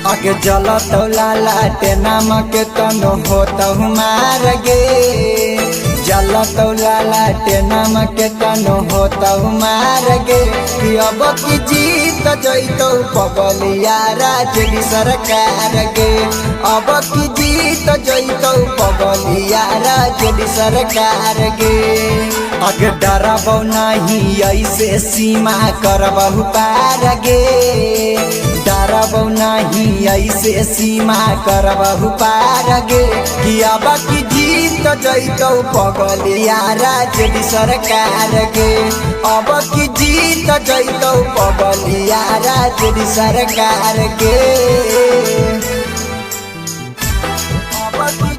आगे जलत लाटे नामक तनो होत मार गे जलत लाटे नामक तनो होत मार गे कि अब की जीत जैतो पगलिया राजली सरकार गे अब की जीत जैतो पगलिया राजली सरकार गे अगे डरबौ नहीं ऐसे सीमा करबहु पार गे डरबौ नहीं ऐसे सीमा करबहु पार गे कि अब की जीत जैतौ पगलिया राजली सरकार गे अब की जीत जैतौ पगलिया राजली सरकार गे अब की